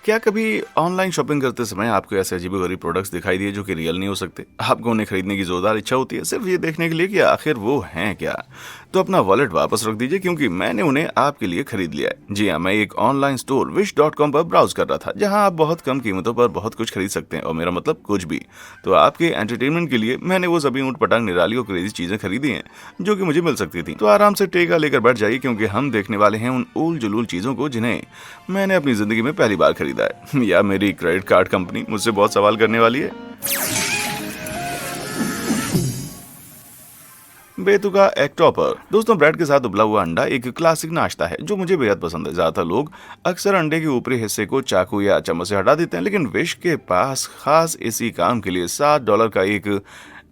क्या कभी online shopping करते समय आपको ऐसे अजीबोगरीब प्रोडक्ट्स दिखाई दिए जो कि रियल नहीं हो सकते? आपको उन्हें खरीदने की जोरदार इच्छा होती है सिर्फ ये देखने के लिए कि आखिर वो हैं क्या? तो अपना वॉलेट वापस रख दीजिए क्योंकि मैंने उन्हें आपके लिए खरीद लिया है। जी हाँ, मैं एक ऑनलाइन स्टोर wish.com पर ब्राउज कर रहा था जहाँ आप बहुत कम कीमतों पर बहुत कुछ खरीद सकते हैं और मेरा मतलब कुछ भी। तो आपके एंटरटेनमेंट के लिए मैंने वो सभी ऊँट पटांग निराली और क्रेजी चीजें खरीदी हैं जो कि मुझे मिल सकती थी। तो आराम से टेका लेकर बैठ जाइए क्योंकि हम देखने वाले हैं उन ऊल जुलूल चीजों को जिन्हें मैंने अपनी जिंदगी में पहली बार खरीदा है या मेरी क्रेडिट कार्ड कंपनी मुझसे बहुत सवाल करने वाली है। बेतुका एग टॉपर। दोस्तों, ब्रेड के साथ उबला हुआ अंडा एक क्लासिक नाश्ता है जो मुझे बेहद पसंद है। ज्यादातर लोग अक्सर अंडे के ऊपरी हिस्से को चाकू या चम्मच से हटा देते हैं, लेकिन विश के पास खास इसी काम के लिए $7 का एक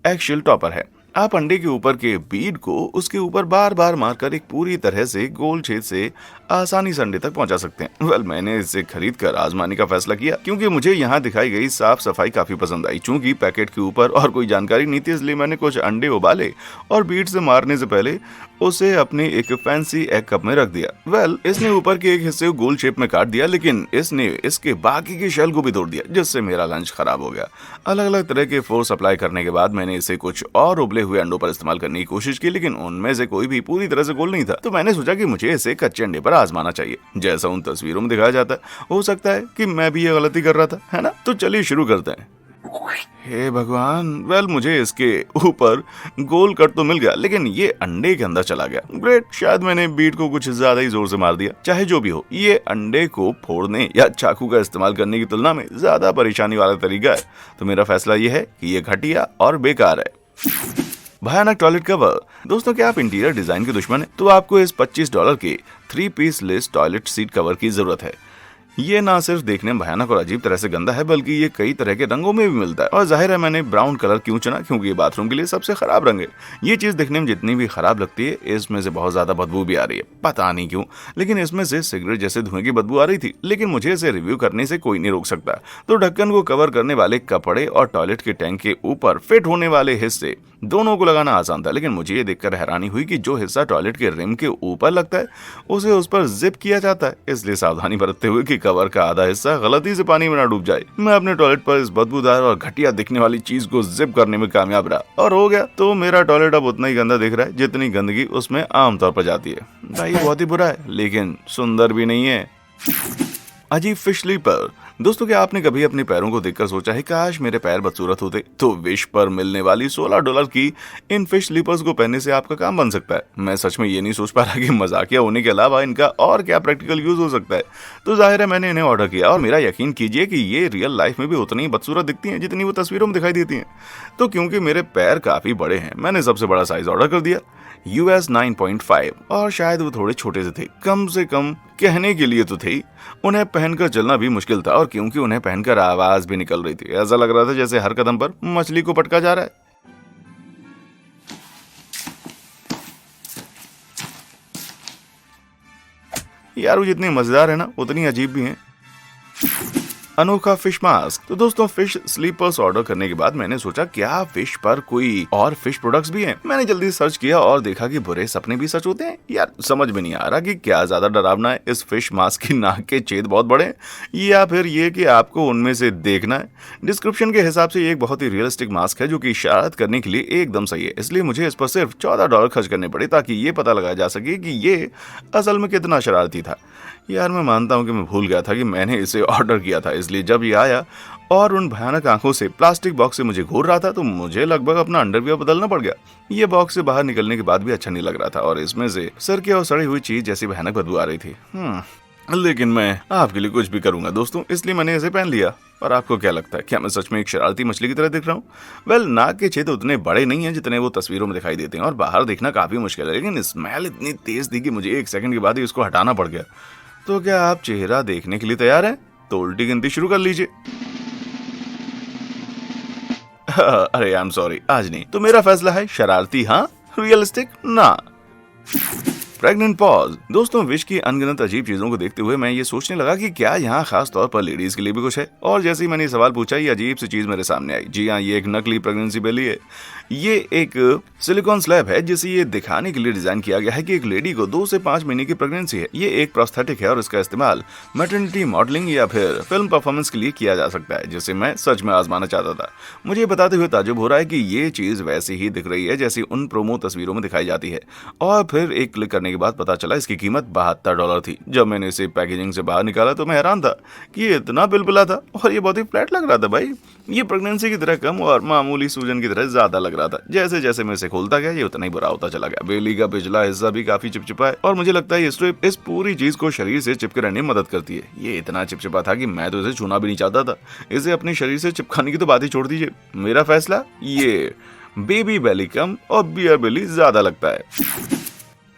एक्शियल टॉपर है। आप अंडे के ऊपर के बीड को उसके ऊपर बार बार मारकर एक पूरी तरह से गोल छेद से आसानी से अंडे तक पहुंचा सकते हैं। मैंने इसे खरीद कर आजमाने का फैसला किया क्योंकि मुझे यहाँ दिखाई गई साफ सफाई काफी पसंद आई। चूंकि पैकेट के ऊपर और कोई जानकारी नहीं थी, इसलिए मैंने कुछ अंडे उबाले और बीड से मारने से पहले उसे अपने एक फैंसी एग कप में रख दिया। इसने ऊपर के एक हिस्से को गोल शेप में काट दिया, लेकिन इसने इसके बाकी की शेल को भी तोड़ दिया, जिससे मेरा लंच खराब हो गया। अलग अलग तरह के फोर्स अप्लाई करने के बाद मैंने इसे कुछ और उबले हुए अंडों पर इस्तेमाल करने की कोशिश की, लेकिन उनमें से कोई भी पूरी तरह से गोल नहीं था। तो मैंने सोचा कि मुझे इसे कच्चे अंडे पर आजमाना चाहिए, जैसा उन तस्वीरों में दिखाया जाता है। हो सकता है कि मैं भी ये गलती कर रहा था, है ना? तो चलिए शुरू करते हैं। हे भगवान, मुझे इसके ऊपर गोल कट तो मिल गया, लेकिन ये अंडे के अंदर चला गया। ग्रेट, शायद मैंने बीट को कुछ ज्यादा ही जोर से मार दिया। चाहे जो भी हो, ये अंडे को फोड़ने या चाकू का इस्तेमाल करने की तुलना में ज्यादा परेशानी वाला तरीका है। तो मेरा फैसला ये है कि ये घटिया और बेकार है। भयानक टॉयलेट कवर। दोस्तों, क्या आप इंटीरियर डिजाइन के दुश्मन हैं? तो आपको इस $25 के 3 piece less toilet seat cover की जरूरत है। ये ना सिर्फ देखने में भयानक और अजीब तरह से गंदा है, बल्कि ये कई तरह के रंगों में भी मिलता है। और जाहिर है मैंने ब्राउन कलर क्यों चुना, क्योंकि ये बाथरूम के लिए सबसे खराब रंग है। ये चीज दिखने में जितनी भी खराब लगती है, इसमें से बहुत ज्यादा बदबू भी आ रही है, पता नहीं क्यों। लेकिन इसमें से सिगरेट जैसे धुएं की बदबू आ रही थी, लेकिन मुझे इसे रिव्यू करने से कोई नहीं रोक सकता। तो ढक्कन को कवर करने वाले कपड़े और टॉयलेट के टैंक के ऊपर फिट होने वाले हिस्से दोनों को लगाना आसान था, लेकिन मुझे ये देखकर हैरानी हुई कि जो हिस्सा टॉयलेट के रिम के ऊपर लगता है उसे उस पर जिप किया जाता है। इसलिए सावधानी बरतते हुए कि कवर का आधा हिस्सा गलती से पानी में ना डूब जाए, मैं अपने टॉयलेट पर इस बदबूदार और घटिया दिखने वाली चीज को जिप करने में कामयाब रहा और हो गया। तो मेरा टॉयलेट अब उतना ही गंदा दिख रहा है जितनी गंदगी उसमें आमतौर पर जाती है। भाई, ये बहुत ही बुरा है, लेकिन सुंदर भी नहीं है। अजीब फिश स्लीपर। दोस्तों, क्या आपने कभी अपने पैरों को देखकर सोचा है काश मेरे पैर बदसूरत होते? तो विश पर मिलने वाली $16 की इन फिश स्लीपर्स को पहनने से आपका काम बन सकता है। मैं सच में ये नहीं सोच पा रहा कि मजाकिया होने के अलावा इनका और क्या प्रैक्टिकल यूज हो सकता है। तो जाहिर है मैंने इन्हें ऑर्डर किया और मेरा यकीन कीजिए कि ये रियल लाइफ में भी उतनी ही बदसूरत दिखती हैं जितनी वो तस्वीरों में दिखाई देती हैं। तो क्योंकि मेरे पैर काफी बड़े हैं, मैंने सबसे बड़ा साइज ऑर्डर कर दिया, US 9.5। और शायद वो थोड़े छोटे से थे, कम से कम कहने के लिए तो थे। उन्हें पहनकर चलना भी मुश्किल था, और क्योंकि उन्हें पहनकर आवाज भी निकल रही थी, ऐसा लग रहा था जैसे हर कदम पर मछली को पटका जा रहा है। यार, वो जितनी मजेदार है ना, उतनी अजीब भी है। अनोखा फिश मास्क। तो दोस्तों, फिश स्लीपर्स ऑर्डर करने के बाद मैंने सोचा क्या फिश पर कोई और फिश प्रोडक्ट्स भी हैं। मैंने जल्दी सर्च किया और देखा कि बुरे सपने भी सच होते हैं। यार, समझ में नहीं आ रहा कि क्या ज्यादा डरावना है, इस फिश मास्क की नाक के छेद बहुत बड़े हैं या फिर ये कि आपको उनमें से देखना है। डिस्क्रिप्शन के हिसाब से ये एक बहुत ही रियलिस्टिक मास्क है जो कि शरारत करने के लिए एकदम सही है, इसलिए मुझे इस पर सिर्फ $14 खर्च करने पड़े ताकि ये पता लगाया जा सके कि ये असल में कितना शरारती था। यार, मैं मानता हूँ कि मैं भूल गया था कि मैंने इसे ऑर्डर किया था, इसलिए जब ये आया और उन भयानक आंखों से प्लास्टिक बॉक्स से मुझे घूर रहा था तो मुझे लगभग अपना अंडरवियर बदलना पड़ गया। ये बॉक्स से बाहर निकलने के बाद भी अच्छा नहीं लग रहा था और इसमें से सरके और सड़ी हुई चीज जैसी भयानक बदबू आ रही थी। लेकिन मैं आपके लिए कुछ भी करूंगा दोस्तों, इसलिए मैंने इसे पहन लिया। और आपको क्या लगता है, क्या मैं सच में एक शरारती मछली की तरह दिख रहा हूँ? नाक के छेद उतने बड़े नहीं हैं जितने वो तस्वीरों में दिखाई देते हैं और बाहर देखना काफी मुश्किल है, लेकिन स्मेल इतनी तेज थी कि मुझे 1 सेकंड के बाद ही उसको हटाना पड़ गया। तो क्या आप चेहरा देखने के लिए तैयार हैं? तो उल्टी गिनती शुरू कर लीजिए। अरे आई एम सॉरी, आज नहीं। तो मेरा फैसला है शरारती हाँ, रियलिस्टिक ना। Pregnant pause. दोस्तों, विश की अनगिनत अजीब चीजों को देखते हुए मैं ये सोचने लगा कि क्या यहाँ खास तौर पर लेडीज के लिए भी कुछ है। और जैसे ही मैंने ये सवाल पूछा, ये अजीब सी चीज मेरे सामने आई। जी हाँ, ये एक नकली प्रेगनेंसी बेली है। ये एक सिलिकॉन स्लैब है जिसे ये दिखाने के लिए डिजाइन किया गया है कि एक लेडी को 2 से 5 महीने की प्रेगनेंसी है। ये एक प्रोस्थेटिक है और इसका इस्तेमाल मैटरनिटी मॉडलिंग या फिर फिल्म परफॉर्मेंस के लिए किया जा सकता है, जिसे मैं सच में आजमाना चाहता था। मुझे बताते हुए ताज्जुब हो रहा है कि ये चीज वैसी ही दिख रही है जैसी उन प्रोमो तस्वीरों में दिखाई जाती है। और फिर एक क्लिक करने के बाद पता चला इसकी कीमत $72 थी। जब मैंने इसे पैकेजिंग से बाहर निकाला तो मैं हैरान था कि ये इतना बिलबिला था और ये बहुत ही फ्लैट लग रहा था। भाई, ये प्रेगनेंसी की तरह कम और मामूली सूजन की तरह ज्यादा लग रहा था। जैसे जैसे मैं इसे खोलता गया, ये उतना ही बुरा होता चला गया। बेली का पिछला हिस्सा भी काफी चिपचिपा है और मुझे लगता है ये स्ट्रिप इस पूरी चीज को शरीर से चिपके रहने में मदद करती है। ये इतना चिपचिपा था कि मैं तो इसे छूना भी नहीं चाहता था। इसे अपने शरीर से चिपकाने की तो बात ही छोड़ दीजिए। मेरा फैसला, ये बेबी बेली कम और बियर बेली ज्यादा लगता है।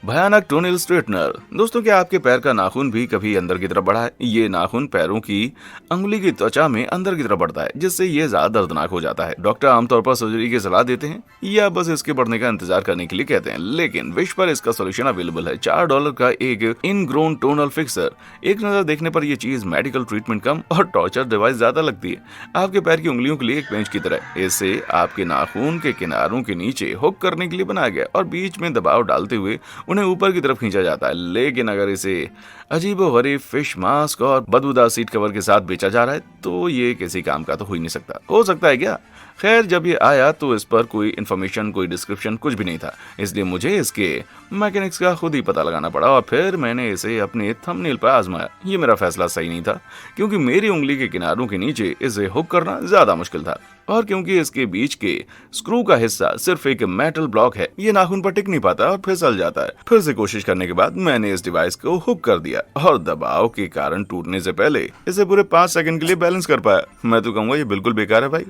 भयानक टोनिल स्ट्रेटनर। दोस्तों, क्या आपके पैर का नाखून भी कभी अंदर की तरफ बढ़ा है? ये नाखून पैरों की अंगुली की त्वचा में अंदर की तरफ बढ़ता है, जिससे ये ज्यादा दर्दनाक हो जाता है। डॉक्टर आमतौर पर सर्जरी की सलाह देते हैं या बस इसके बढ़ने का इंतजार करने के लिए कहते हैं, लेकिन विश पर इसका सोल्यूशन अवेलेबल है। $4 का एक इनग्रोन टोनल फिक्सर। एक नजर देखने पर यह चीज मेडिकल ट्रीटमेंट कम और टॉर्चर डिवाइस ज्यादा लगती है। आपके पैर की उंगलियों के लिए एक पेंच की तरह। इसे आपके नाखून के किनारों के नीचे हुक करने के लिए बनाया गया और बीच में दबाव डालते हुए उन्हें ऊपर की तरफ खींचा जाता है। लेकिन अगर इसे अजीबोगरीब फिश मास्क और बदबूदार सीट कवर के साथ बेचा जा रहा है तो ये किसी काम का तो हो ही नहीं सकता। हो सकता है क्या? खैर, जब ये आया तो इस पर कोई इन्फॉर्मेशन, कोई डिस्क्रिप्शन कुछ भी नहीं था, इसलिए मुझे इसके मैकेनिक्स का खुद ही पता लगाना पड़ा और फिर मैंने इसे अपने थंबनेल पर आजमाया। ये मेरा फैसला सही नहीं था, क्योंकि मेरी उंगली के किनारों के नीचे इसे हुक करना ज्यादा मुश्किल था और क्योंकि इसके बीच के स्क्रू का हिस्सा सिर्फ एक मेटल ब्लॉक है, ये नाखून पर टिक नहीं पाता और फिसल जाता है। फिर से कोशिश करने के बाद मैंने इस डिवाइस को हुक कर दिया और दबाव के कारण टूटने से पहले इसे पूरे 5 सेकंड के लिए बैलेंस कर पाया। मैं तो कहूंगा ये बिल्कुल बेकार है भाई।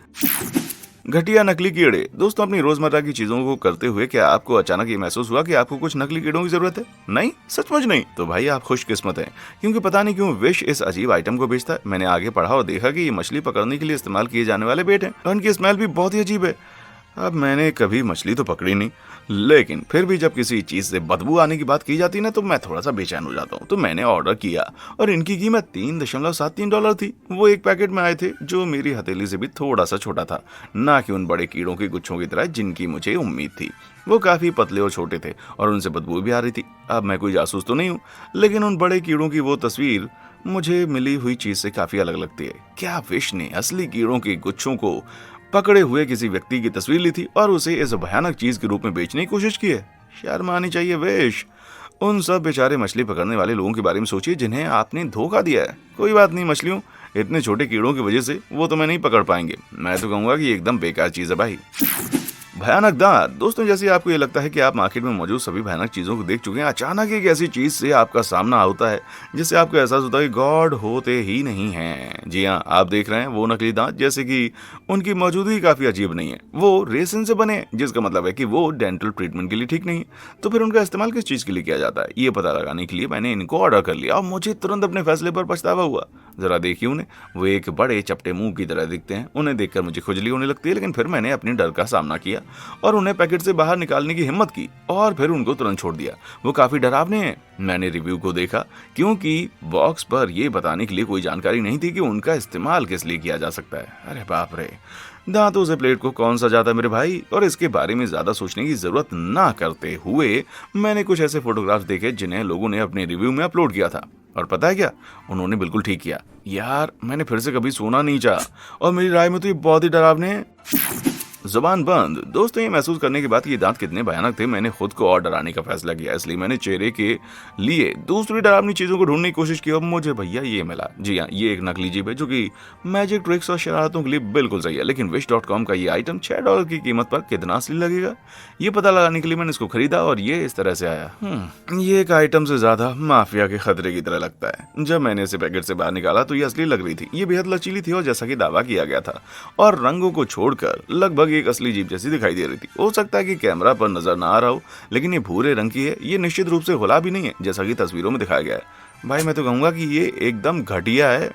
घटिया नकली कीड़े। दोस्तों, अपनी रोजमर्रा की चीजों को करते हुए क्या आपको अचानक ये महसूस हुआ कि आपको कुछ नकली कीड़ों की जरूरत है? नहीं, सचमुच नहीं। तो भाई आप खुशकिस्मत हैं, क्योंकि पता नहीं क्यों विश इस अजीब आइटम को बेचता है। मैंने आगे पढ़ा और देखा कि ये मछली पकड़ने के लिए इस्तेमाल किए जाने वाले बेट हैं और इनकी स्मेल भी बहुत ही अजीब है। अब मैंने कभी मछली तो पकड़ी नहीं, लेकिन फिर भी जब किसी चीज से बदबू आने की बात की जाती ना तो मैं थोड़ा सा बेचैन हो जाता हूँ। तो मैंने ऑर्डर किया और इनकी कीमत $3.73 थी। वो एक पैकेट में आए थे जो मेरी हथेली से भी थोड़ा सा छोटा था, ना कि उन बड़े कीड़ों के गुच्छों की तरह जिनकी मुझे उम्मीद थी। वो काफी पतले और छोटे थे और उनसे बदबू भी आ रही थी। अब मैं कोई जासूस तो नहीं हूँ, लेकिन उन बड़े कीड़ों की वो तस्वीर मुझे मिली हुई चीज से काफी अलग लगती है। क्या विश ने असली कीड़ों के गुच्छों को पकड़े हुए किसी व्यक्ति की तस्वीर ली थी और उसे इस भयानक चीज के रूप में बेचने की कोशिश की है? शर्म आनी चाहिए विश। उन सब बेचारे मछली पकड़ने वाले लोगों के बारे में सोचिए जिन्हें आपने धोखा दिया है। कोई बात नहीं, मछलियों, इतने छोटे कीड़ों की वजह से वो तुम्हें नहीं पकड़ पाएंगे। मैं तो कहूंगा कि एकदम बेकार चीज है भाई। भयानक दांत। दोस्तों, जैसे आपको ये लगता है कि आप मार्केट में मौजूद सभी भयानक चीजों को देख चुके हैं, अचानक एक ऐसी चीज से आपका सामना होता है जिससे आपको एहसास होता है कि गॉड होते ही नहीं हैं। जी हाँ, आप देख रहे हैं वो नकली दांत, जैसे कि उनकी मौजूदगी काफी अजीब नहीं है। वो रेसिन से बने हैं, जिसका मतलब है कि वो डेंटल ट्रीटमेंट के लिए ठीक नहीं है। तो फिर उनका इस्तेमाल किस चीज के लिए किया जाता है, ये पता लगाने के लिए मैंने इनको ऑर्डर कर लिया और मुझे तुरंत अपने फैसले पर पछतावा हुआ। जरा देखिए उन्हें, वो एक बड़े चपटे मुंह की तरह दिखते हैं। उन्हें देखकर मुझे खुजली होने लगती है, लेकिन फिर मैंने अपने डर का सामना किया और उन्हें पैकेट से बाहर निकालने की हिम्मत की और फिर उनको तुरंत छोड़ दिया। वो काफी डरावने हैं। मैंने रिव्यू को देखा, क्योंकि बॉक्स पर यह बताने के लिए कोई जानकारी नहीं थी कि उनका इस्तेमाल किस लिए किया जा सकता है। अरे बाप रे, दांतों से प्लेट को कौन सजाता है मेरे भाई। और इसके बारे में ज्यादा सोचने की जरूरत ना करते हुए मैंने कुछ ऐसे फोटोग्राफ्स देखे जिन्हें लोगों ने अपने रिव्यू में अपलोड किया था। और पता है क्या, उन्होंने बिल्कुल ठीक किया। यार, मैंने फिर से कभी सोना नहीं चाहा और मेरी राय में तो ये बहुत ही डरावने हैं। जुबान बंद। दोस्तों, ये महसूस करने के बाद कि ये दांत कितने भयानक थे, मैंने खुद को और डराने का फैसला किया। इसलिए मैंने चेहरे के लिए दूसरी डरावनी चीजों को ढूंढने की कोशिश की और मुझे भैया ये मिला। जी हाँ, ये एक नकली जीभ है जो कि मैजिक ट्रिक्स और शरारतों के लिए बिल्कुल सही है। लेकिन wish.com का ये आइटम $6 की कीमत पर कितना असली लगेगा, ये पता लगाने के लिए मैंने इसको खरीदा और ये इस तरह से आया। ये एक आइटम से ज्यादा माफिया के खतरे की तरह लगता है। जब मैंने इसे पैकेट से बाहर निकाला तो ये असली लग रही थी। ये बेहद लचीली थी और जैसा कि दावा किया गया था, और रंगों को छोड़कर लगभग एक असली जीभ जैसी दिखाई दे रही थी। हो सकता है कि कैमरा पर नजर ना आ रहा हो, लेकिन ये भूरे रंग की है। ये निश्चित रूप से गुलाबी नहीं है जैसा कि तस्वीरों में दिखाया गया है। भाई, मैं तो कहूंगा कि ये एकदम घटिया है।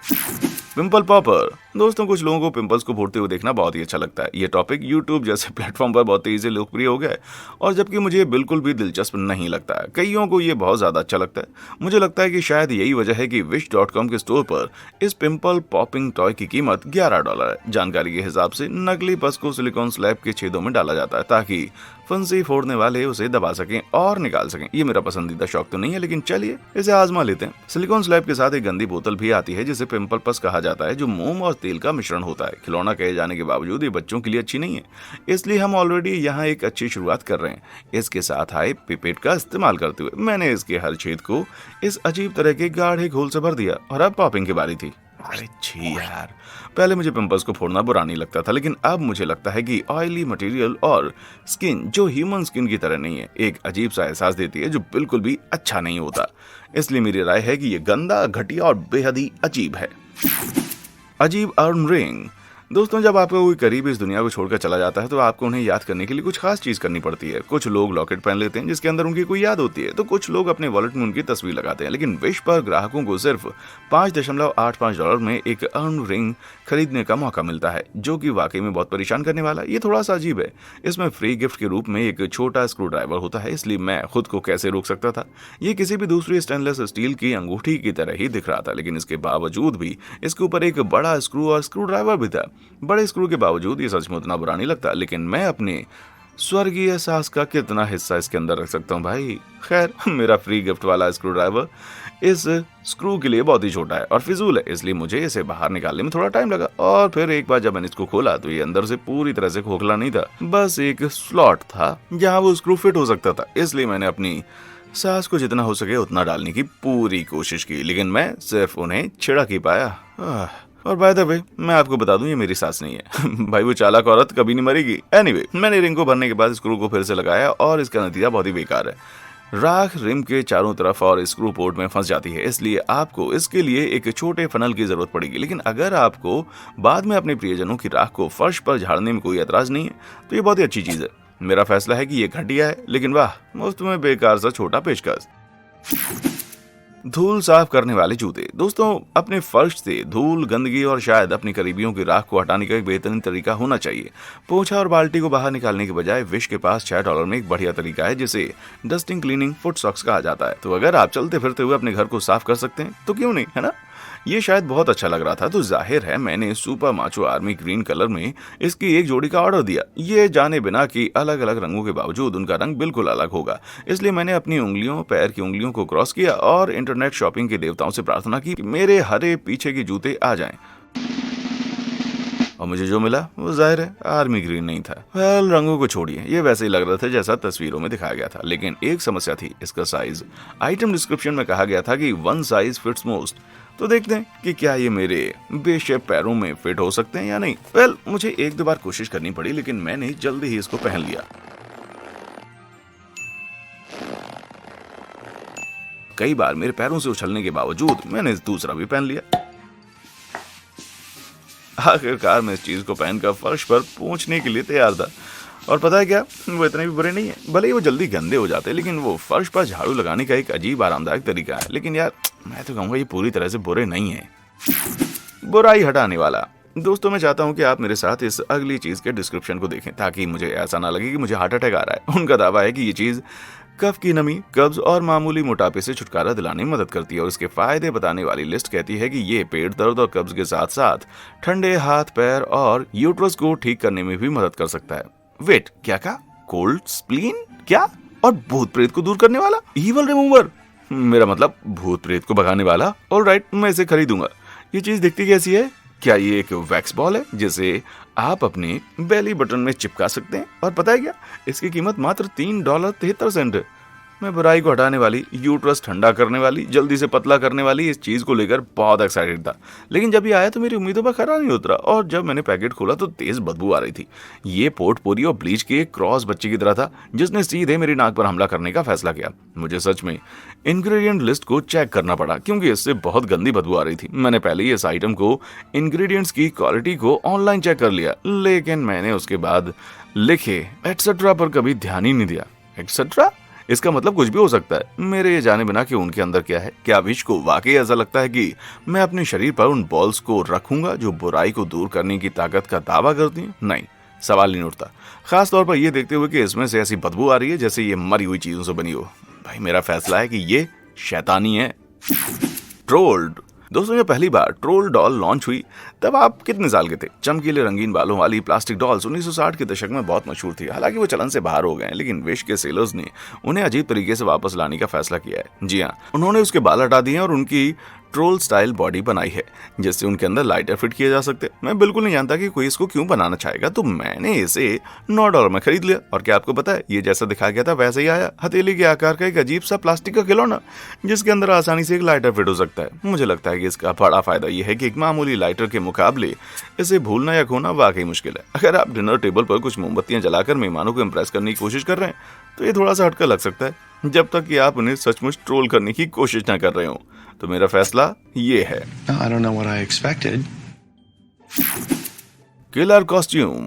Pimple popper. दोस्तों, कुछ लोगों को पिंपल्स को फूटते हुए देखना बहुत ही अच्छा लगता है। ये टॉपिक यूट्यूब जैसे प्लेटफॉर्म पर बहुत तेजी से लोकप्रिय हो गया है, और जबकि मुझे ये बिल्कुल भी दिलचस्प नहीं लगता है। कईयों को ये बहुत ज़्यादा अच्छा लगता है। मुझे लगता है कि शायद यही वजह है कि wish.com के स्टोर पर इस पिंपल पॉपिंग टॉय की कीमत $11 है। जानकारी के हिसाब से नकली पस को सिलिकॉन स्लैब के छेदों में डाला जाता है ताकि फंसी फोड़ने वाले उसे दबा सकें और निकाल सकें। ये मेरा पसंदीदा शौक तो नहीं है, लेकिन चलिए इसे आजमा लेते हैं। सिलिकॉन स्लैब के साथ एक गंदी बोतल भी आती है जिसे पिंपल पस कहा जाता है, जो मोम और तेल का मिश्रण होता है। खिलौना कहे जाने के बावजूद ये बच्चों के लिए अच्छी नहीं है, इसलिए हम ऑलरेडी यहाँ एक अच्छी शुरुआत कर रहे हैं। इसके साथ आए पिपेट का इस्तेमाल करते हुए मैंने इसके हर छेद को इस अजीब तरह के गाढ़े घोल से भर दिया, और अब पॉपिंग की बारी थी। अरे छी यार, पहले मुझे पिंपल्स को फोड़ना बुरा नहीं लगता था, लेकिन अब मुझे लगता है कि ऑयली मटेरियल और स्किन जो ह्यूमन स्किन की तरह नहीं है, एक अजीब सा एहसास देती है जो बिल्कुल भी अच्छा नहीं होता। इसलिए मेरी राय है कि ये गंदा, घटिया और बेहद ही अजीब है। अजीब अर्न रिंग। दोस्तों, जब आपका कोई करीब इस दुनिया को छोड़कर चला जाता है तो आपको उन्हें याद करने के लिए कुछ खास चीज करनी पड़ती है। कुछ लोग लॉकेट पहन लेते हैं जिसके अंदर उनकी कोई याद होती है, तो कुछ लोग अपने वॉलेट में उनकी तस्वीर लगाते हैं। लेकिन विश पर ग्राहकों को सिर्फ $5.85 में एक अर्न रिंग खरीदने का मौका मिलता है, जो कि वाकई में बहुत परेशान करने वाला है। ये थोड़ा सा अजीब है। इसमें फ्री गिफ्ट के रूप में एक छोटा स्क्रू ड्राइवर होता है, इसलिए मैं खुद को कैसे रोक सकता था। ये किसी भी दूसरी स्टेनलेस स्टील की अंगूठी की तरह ही दिख रहा था, लेकिन इसके बावजूद भी इसके ऊपर एक बड़ा स्क्रू और स्क्रू ड्राइवर भी था। बड़े स्क्रू के बावजूद ये सच में उतना बुरा नहीं लगता, लेकिन मैं अपने स्वर्गीय सास का कितना हिस्सा इसके अंदर रख सकता हूँ भाई। खैर, मेरा फ्री गिफ्ट वाला स्क्रू ड्राइवर इस स्क्रू के लिए बहुत ही छोटा है और फिजूल है, इसलिए मुझे इसे बाहर निकालने में थोड़ा टाइम लगा। और फिर एक बार जब मैंने इसको खोला तो ये अंदर से पूरी तरह से खोखला नहीं था, बस एक स्लॉट था जहाँ वो स्क्रू फिट हो सकता था। इसलिए मैंने अपनी सास को जितना हो सके उतना डालने की पूरी कोशिश की, लेकिन मैं सिर्फ उन्हें छिड़क ही पाया। और बाय द वे, मैं आपको बता दूं, ये मेरी सास नहीं है भाई, वो चालाक औरत कभी नहीं मरेगी। एनीवे, मैंने रिंग को भरने के बाद स्क्रू को फिर से लगाया और इसका नतीजा बहुत ही बेकार है। राख रिम के चारों तरफ और स्क्रू पोर्ट में फंस जाती है, इसलिए आपको इसके लिए एक छोटे फनल की जरूरत पड़ेगी। लेकिन अगर आपको बाद में अपने प्रियजनों की राख को फर्श पर झाड़ने में कोई एतराज नहीं है तो ये बहुत ही अच्छी चीज है। मेरा फैसला है कि ये घटिया है, लेकिन वाह, मुफ्त में बेकार सा छोटा पेशकश। धूल साफ करने वाले जूते। दोस्तों, अपने फर्श से धूल, गंदगी और शायद अपनी करीबियों की राख को हटाने का एक बेहतरीन तरीका होना चाहिए। पोछा और बाल्टी को बाहर निकालने के बजाय विश के पास $6 में एक बढ़िया तरीका है जिसे डस्टिंग क्लीनिंग फुट सॉक्स कहा जाता है। तो अगर आप चलते फिरते हुए अपने घर को साफ कर सकते हैं तो क्यों नहीं, है ना। ये शायद बहुत अच्छा लग रहा था, तो जाहिर है मैंने super macho army green colour में इसकी एक जोड़ी का ऑर्डर दिया, ये जाने बिना कि अलग अलग रंगों के बावजूद उनका रंग बिल्कुल अलग होगा। इसलिए मैंने अपनी उंगलियों, पैर की उंगलियों को क्रॉस किया और इंटरनेट शॉपिंग के देवताओं से प्रार्थना की कि मेरे हरे पीछे के जूते आ जाएं। और मुझे जो मिला वो जाहिर है आर्मी ग्रीन नहीं था। वेल, रंगों को छोड़िए, ये वैसे ही लग रहा था जैसा तस्वीरों में दिखाया गया था, लेकिन एक समस्या थी, इसका साइज। आइटम डिस्क्रिप्शन में कहा गया था कि 1 साइज फिट्स मोस्ट। तो देखते हैं कि क्या ये मेरे बेशेप पैरों में फिट हो सकते हैं या नहीं। वेल, मुझे 1-2 बार कोशिश करनी पड़ी, लेकिन मैंने जल्दी ही इसको पहन लिया। कई बार मेरे पैरों से उछलने के बावजूद मैंने दूसरा भी पहन लिया। आखिरकार मैं इस चीज को पहनकर फर्श पर पहुंचने के लिए तैयार था। और पता है क्या, वो इतने भी बुरे नहीं है। भले ही वो जल्दी गंदे हो जाते हैं, लेकिन वो फर्श पर झाड़ू लगाने का एक अजीब आरामदायक तरीका है। लेकिन यार, मैं तो कहूंगा ये पूरी तरह से बुरे नहीं है। बुराई हटाने वाला। दोस्तों, मैं चाहता हूं कि आप मेरे साथ इस अगली चीज के डिस्क्रिप्शन को देखें ताकि मुझे ऐसा ना लगे कि मुझे हार्ट अटैक आ रहा है। उनका दावा है कि ये चीज कफ की नमी, कब्ज और मामूली मोटापे से छुटकारा दिलाने में मदद करती है। और इसके फायदे बताने वाली लिस्ट कहती है कि ये पेट दर्द और कब्ज के साथ साथ ठंडे हाथ, पैर और यूट्रस को ठीक करने में भी मदद कर सकता है। वेट, क्या कहा? कोल्ड स्प्लीन क्या? और भूत प्रेत को दूर करने वाला? ईवल रिमूवर, मेरा मतलब भूत प्रेत को भगाने वाला। ऑलराइट, मैं इसे खरीदूंगा। ये चीज दिखती कैसी है? क्या ये एक वैक्स बॉल है जिसे आप अपने बेली बटन में चिपका सकते हैं? और पता है क्या, इसकी कीमत मात्र $3.73 है। मैं बुराई को हटाने वाली, यूट्रस ठंडा करने वाली, जल्दी से पतला करने वाली इस चीज को लेकर बहुत एक्साइटेड था। लेकिन जब ये आया तो मेरी उम्मीदों पर खरा नहीं उतरा, और जब मैंने पैकेट खोला तो तेज बदबू आ रही थी। ये पोर्टपोरी और ब्लीच के एक क्रॉस बच्चे की तरह था जिसने सीधे मेरी नाक पर हमला करने का फैसला किया। मुझे सच में इंग्रेडिएंट लिस्ट को चेक करना पड़ा क्योंकि इससे बहुत गंदी बदबू आ रही थी। मैंने पहले ही इस आइटम को, इंग्रेडिएंट्स की क्वालिटी को ऑनलाइन चेक कर लिया, लेकिन मैंने उसके बाद लिखे एक्सेट्रा पर कभी ध्यान ही नहीं दिया। एक्सेट्रा? इसका मतलब कुछ भी हो सकता है, मेरे ये जाने बिना कि उनके अंदर क्या है। क्या विश को वाकई ऐसा लगता है कि मैं अपने शरीर पर उन बॉल्स को रखूंगा जो बुराई को दूर करने की ताकत का दावा करती हैं? नहीं, सवाल नहीं उठता। खास तौर पर यह देखते हुए कि इसमें से ऐसी बदबू आ रही है जैसे ये मरी हुई चीजों से बनी हो। भाई मेरा फैसला है कि ये शैतानी है। ट्रोल्ड। दोस्तों, जब पहली बार ट्रोल डॉल लॉन्च हुई तब आप कितने साल के थे? चमकीले रंगीन बालों वाली प्लास्टिक डॉल्स 1960 के दशक में बहुत मशहूर थी। हालांकि वो चलन से बाहर हो गए हैं, लेकिन विश के सेलर्स ने उन्हें अजीब तरीके से वापस लाने का फैसला किया है। जी हाँ, उन्होंने उसके बाल हटा दिए और उनकी ट्रोल स्टाइल बॉडी बनाई है जिससे उनके अंदर लाइटर फिट किए जा सकते। मैं बिल्कुल नहीं जानता कि कोई इसको क्यों बनाना चाहेगा, तो मैंने इसे $9 में खरीद लिया। और क्या आपको पता है, ये जैसा दिखाया गया था वैसे ही आया। हथेली के आकार का एक अजीब सा प्लास्टिक का खिलौना जिसके अंदर आसानी से एक लाइटर फिट हो सकता है। मुझे लगता है कि इसका बड़ा फायदा यह है कि एक मामूली लाइटर के मुकाबले इसे भूलना या खोना वाकई मुश्किल है। अगर आप डिनर टेबल पर कुछ मोमबत्तियां जलाकर मेहमानों को इम्प्रेस करने की कोशिश कर रहे हैं तो ये थोड़ा सा हटकर लग सकता है, जब तक कि आप उन्हें सचमुच ट्रोल करने की कोशिश न कर रहे हो। तो मेरा फैसला ये है। I don't know what I expected. Killer costume.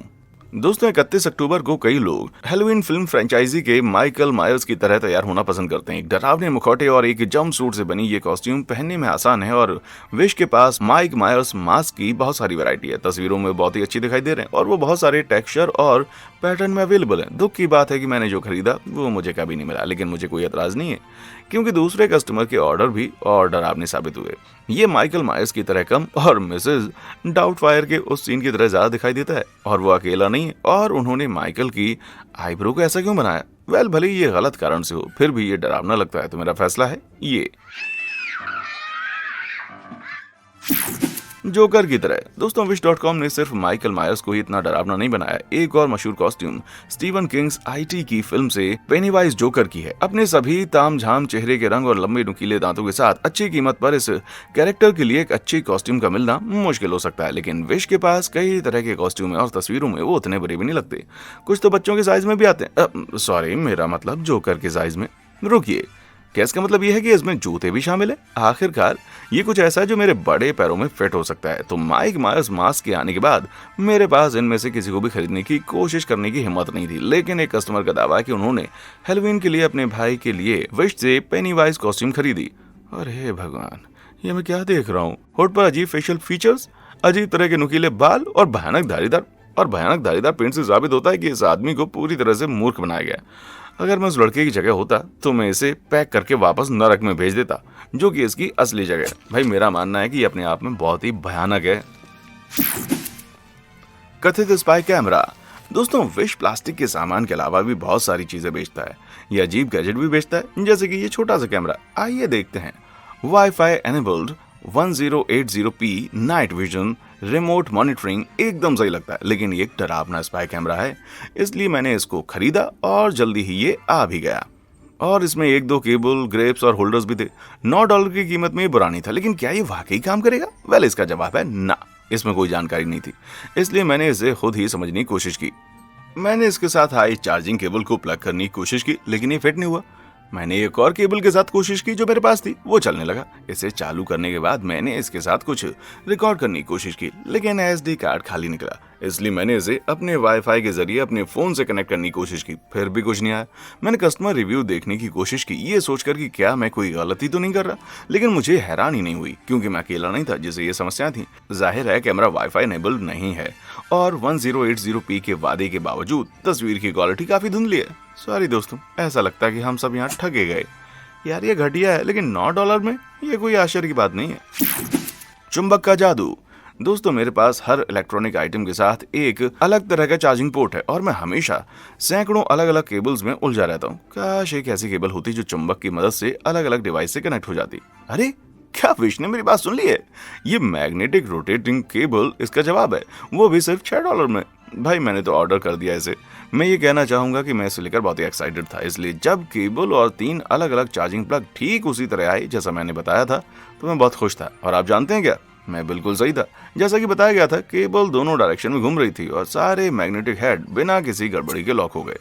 दोस्तों, 31 अक्टूबर को कई लोग हैलोवीन फिल्म फ्रेंचाइजी के माइकल मायर्स की तरह तैयार होना पसंद करते हैं। एक डरावने मुखौटे और एक जंप सूट से बनी ये कॉस्ट्यूम पहनने में आसान है और विश के पास माइक मायर्स मास्क की बहुत सारी वैरायटी है। तस्वीरों में बहुत ही अच्छी दिखाई दे रहे हैं और वो बहुत सारे टेक्सचर और पैटर्न में अवेलेबल है। दुख की बात है कि मैंने जो खरीदा वो मुझे कभी नहीं मिला, लेकिन मुझे कोई एतराज नहीं है क्योंकि दूसरे कस्टमर के ऑर्डर भी और डरावने साबित हुए। ये माइकल मायर्स की तरह कम और मिसेज डाउटफायर के उस सीन की तरह ज्यादा दिखाई देता है। और वो अकेला नहीं है। और उन्होंने माइकल की आईब्रो को ऐसा क्यों बनाया? वेल, भले ही ये गलत कारण से हो, फिर भी ये डरावना लगता है। तो मेरा फैसला है ये। जोकर की तरह। दोस्तों, wish.com ने सिर्फ माइकल मायर्स को ही इतना डरावना नहीं बनाया। एक और मशहूर कॉस्ट्यूम स्टीवन किंग्स IT की फिल्म से पेनीवाइज जोकर की है। अपने सभी तामझाम चेहरे के रंग और लंबे नुकीले दांतों के साथ अच्छी कीमत पर इस कैरेक्टर के लिए एक अच्छी कॉस्ट्यूम का मिलना मुश्किल हो सकता है, लेकिन विश के पास कई तरह के कॉस्ट्यूम है और तस्वीरों में वो उतने बुरे भी नहीं लगते। कुछ तो बच्चों के साइज में भी आते हैं। सॉरी, मेरा मतलब जोकर के साइज में। रुकिए, क्या इसका मतलब यह है कि इसमें जूते भी शामिल है? आखिरकार ये कुछ ऐसा है जो मेरे बड़े पैरों में फिट हो सकता है। तो माइक मायर्स मास्क के आने के बाद मेरे पास इनमें से किसी को भी खरीदने की कोशिश करने की हिम्मत नहीं थी, लेकिन एक कस्टमर का दावा है कि उन्होंने हैलोवीन के लिए अपने भाई के लिए विश से पेनीवाइज कॉस्ट्यूम खरीदी। अरे भगवान, ये मैं क्या देख रहा हूँ? होठ पर अजीब फेशियल फीचर्स, अजीब तरह के नुकीले बाल और भयानक धारीदार पेंट से साबित होता है कि इस आदमी को पूरी तरह से मूर्ख बनाया गया। अगर मैं उस लड़के की जगह होता तो मैं इसे पैक करके वापस नरक में भेज देता, जो कि इसकी असली जगह है। भाई मेरा मानना है कि ये अपने आप में बहुत ही भयानक है। कथित स्पाई कैमरा। दोस्तों, विश प्लास्टिक के सामान के अलावा भी बहुत सारी चीजें बेचता है। ये अजीब गैजेट भी बेचता है, जैसे कि ये छोटा सा कैमरा। आइए देखते हैं। Wifi enabled 1080p night vision remote monitoring एकदम सही लगता है, लेकिन ये एक डरावना स्पाई कैमरा है, इसलिए मैंने इसको खरीदा और जल्दी ही ये आ भी गया। और इसमें 1-2 केबल, ग्रेप्स और होल्डर्स भी थे। $9 की कीमत में ये बुरा नहीं था, लेकिन क्या ये वाकई काम करेगा? वेल, इसका जवाब है ना। इसमें कोई जानकारी नहीं थी, इसलिए मैंने इसे खुद ही समझने की कोशिश की। मैंने इसके साथ हाई चार्जिंग केबल को प्लग करने की कोशिश की, लेकिन ये फिट नहीं हुआ। मैंने एक और केबल के साथ कोशिश की जो मेरे पास थी, वो चलने लगा। इसे चालू करने के बाद मैंने इसके साथ कुछ रिकॉर्ड करने की कोशिश की, लेकिन SD कार्ड खाली निकला। इसलिए मैंने इसे अपने वाईफाई के जरिए अपने फोन से कनेक्ट करने की कोशिश की, फिर भी कुछ नहीं आया। मैंने कस्टमर रिव्यू देखने की कोशिश की, ये सोचकर कि क्या मैं कोई गलती तो नहीं कर रहा, लेकिन मुझे हैरानी नहीं हुई क्योंकि मैं अकेला नहीं था जिसे ये समस्या थी। जाहिर है कैमरा वाईफाई एनेबल्ड नहीं है और 1080p के वादे के बावजूद तस्वीर की क्वालिटी काफी धुंधली है। सॉरी दोस्तों, ऐसा लगता है कि हम सब यहाँ ठगे गए। यार ये घटिया है, लेकिन $9 में ये कोई आश्चर्य की बात नहीं है। चुंबक का जादू। दोस्तों, मेरे पास हर इलेक्ट्रॉनिक आइटम के साथ एक अलग तरह का चार्जिंग पोर्ट है और मैं हमेशा सैकड़ों अलग अलग केबल्स में उलझा रहता हूँ। काश एक ऐसी केबल होती जो चुंबक की मदद से अलग अलग डिवाइस से कनेक्ट हो जाती। अरे, क्या विश ने मेरी बात सुन ली है? ये मैग्नेटिक रोटेटिंग केबल इसका जवाब है, वो भी सिर्फ $6 में। भाई मैंने तो ऑर्डर कर दिया इसे। मैं ये कहना चाहूंगा कि मैं इसे लेकर बहुत ही एक्साइटेड था, इसलिए जब केबल और 3 अलग अलग चार्जिंग प्लग ठीक उसी तरह आए जैसा मैंने बताया था तो मैं बहुत खुश था। और आप जानते हैं क्या, मैं बिल्कुल सही था। जैसा कि बताया गया था, केबल दोनों डायरेक्शन में घूम रही थी और सारे मैग्नेटिक हेड बिना किसी गड़बड़ी के लॉक हो गए।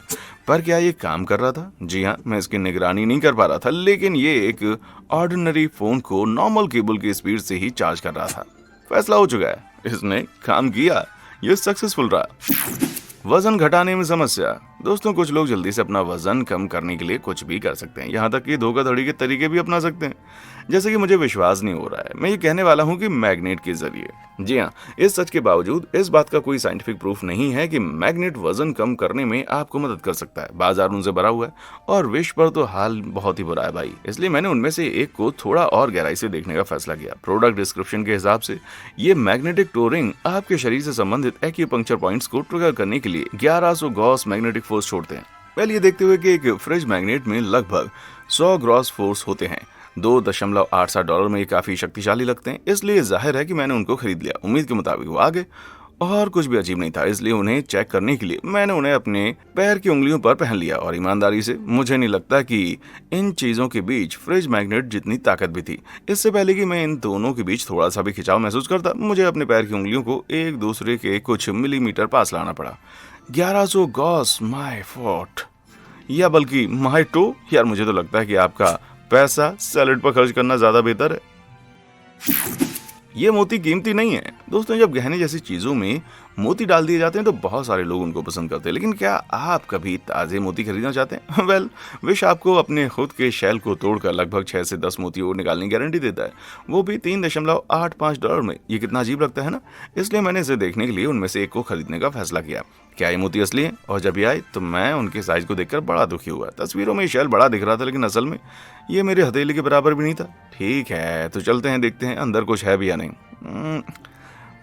पर क्या ये काम कर रहा था? जी हाँ, मैं इसकी निगरानी नहीं कर पा रहा था, लेकिन ये एक ऑर्डिनरी फोन को नॉर्मल केबल की स्पीड से ही चार्ज कर रहा था। फैसला हो चुका है, इसने काम किया, ये सक्सेसफुल रहा। वजन घटाने में समस्या। दोस्तों कुछ लोग जल्दी से अपना वजन कम करने के लिए कुछ भी कर सकते हैं, यहाँ तक कि धोखाधड़ी के तरीके भी अपना सकते हैं। जैसे कि मुझे विश्वास नहीं हो रहा है, मैं ये कहने वाला हूँ कि मैग्नेट के जरिए। जी हाँ, इस सच के बावजूद इस बात का कोई साइंटिफिक प्रूफ नहीं है कि मैग्नेट वजन कम करने में आपको मदद कर सकता है। बाजार उनसे भरा हुआ है और विश्व पर तो हाल बहुत ही बुरा है भाई। इसलिए मैंने उनमें से एक को थोड़ा और गहराई से देखने का फैसला किया। प्रोडक्ट डिस्क्रिप्शन के हिसाब से ये मैग्नेटिक टोरिंग आपके शरीर से संबंधित एक्यूपंक्चर पॉइंट्स को ट्रिगर करने के लिए 1100 गॉस मैग्नेटिक फोर्स छोड़ते हैं। पहले ये देखते हुए कि एक फ्रिज मैग्नेट में लगभग 100 ग्रॉस फोर्स होते हैं, $2.87 में ये काफी शक्तिशाली लगते हैं, इसलिए जाहिर है कि मैंने उनको खरीद लिया। उम्मीद के मुताबिक वो आ गए और कुछ भी अजीब नहीं था, इसलिए उन्हें चेक करने के लिए मैंने उन्हें अपने पैर की उंगलियों पर पहन लिया। और ईमानदारी से मुझे नहीं लगता कि इन चीजों के बीच फ्रिज मैग्नेट जितनी ताकत भी थी। इससे पहले कि मैं इन दोनों के बीच थोड़ा सा भी खिंचाव महसूस करता, मुझे अपने पैर की उंगलियों को एक दूसरे के कुछ मिलीमीटर पास लाना पड़ा। 1100 गॉस, माय फॉट, या बल्कि माय टो। यार मुझे तो लगता है कि आपका पैसा सैलेड पर खर्च करना ज्यादा बेहतर है। ये मोती कीमती नहीं है दोस्तों। जब गहने जैसी चीजों में मोती डाल दिए जाते हैं तो बहुत सारे लोग उनको पसंद करते हैं, लेकिन क्या आप कभी ताजे मोती खरीदना चाहते हैं? वेल, विश आपको अपने खुद के शेल को तोड़कर लगभग 6 से 10 मोती और निकालने की गारंटी देता है, वो भी $3.85 में। ये कितना अजीब लगता है ना। इसलिए मैंने इसे देखने के लिए उनमें से एक को खरीदने का फैसला किया। क्या ये मोती असली है? और जब ये आए तो मैं उनके साइज को देखकर बड़ा दुखी हुआ। तस्वीरों में शेल बड़ा दिख रहा था, लेकिन असल में ये मेरे हथेली के बराबर भी नहीं था। ठीक है, तो चलते हैं, देखते हैं अंदर कुछ है भी या नहीं।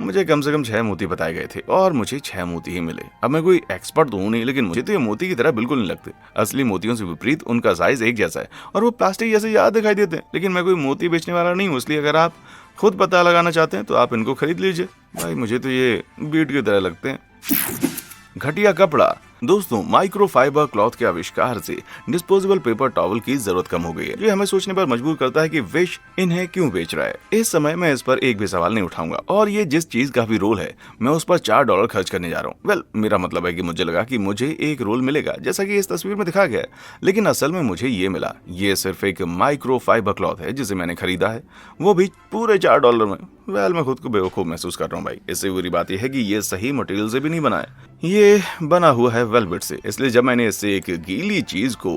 मुझे कम से कम 6 मोती बताए गए थे और मुझे 6 मोती ही मिले। अब मैं कोई एक्सपर्ट तो हूँ नहीं, लेकिन मुझे तो ये मोती की तरह बिल्कुल नहीं लगते। असली मोतियों से विपरीत उनका साइज एक जैसा है और वो प्लास्टिक जैसे याद दिखाई देते हैं। लेकिन मैं कोई मोती बेचने वाला नहीं हूँ, इसलिए अगर आप खुद पता लगाना चाहते हैं तो आप इनको खरीद लीजिए। भाई मुझे तो ये बीट की तरह लगते हैं। घटिया कपड़ा। दोस्तों, माइक्रोफाइबर क्लॉथ के आविष्कार से डिस्पोजेबल पेपर टॉवल की जरूरत कम हो गई है, जो हमें सोचने पर मजबूर करता है कि विश इन्हें क्यों बेच रहा है। इस समय मैं इस पर एक भी सवाल नहीं उठाऊंगा और ये जिस चीज का भी रोल है मैं उस पर $4 खर्च करने जा रहा हूँ। वेल, मेरा मतलब है कि मुझे लगा कि मुझे एक रोल मिलेगा जैसा कि इस तस्वीर में दिखा गया है, लेकिन असल में मुझे ये मिला। ये सिर्फ एक माइक्रोफाइबर क्लॉथ है जिसे मैंने खरीदा है, वो भी पूरे $4 में। वेल, मैं खुद को बेवकूफ महसूस कर रहा हूँ भाई। इससे बुरी बात यह है कि ये सही मटेरियल से भी नहीं बना है, ये बना हुआ है वेलवेट से। इसलिए जब मैंने इससे एक गीली चीज को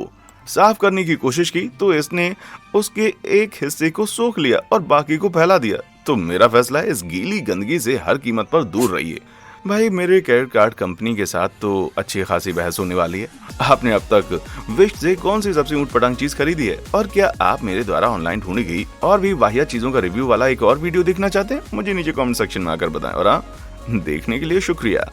साफ करने की कोशिश की तो इसने उसके एक हिस्से को सोख लिया और बाकी को फैला दिया। तो मेरा फैसला है, इस गीली गंदगी से हर कीमत पर दूर रहिए। भाई, मेरे क्रेडिट कार्ड कंपनी के साथ तो अच्छी खासी बहस होने वाली है। आपने अब तक विश से कौन सी सबसे ऊटपटांग चीज खरीदी है? और क्या आप मेरे द्वारा ऑनलाइन ढूंढी गई और भी वाहियात चीजों का रिव्यू वाला एक और वीडियो देखना चाहते हैं? मुझे नीचे कमेंट सेक्शन में आकर बताएं। और हाँ, देखने के लिए शुक्रिया।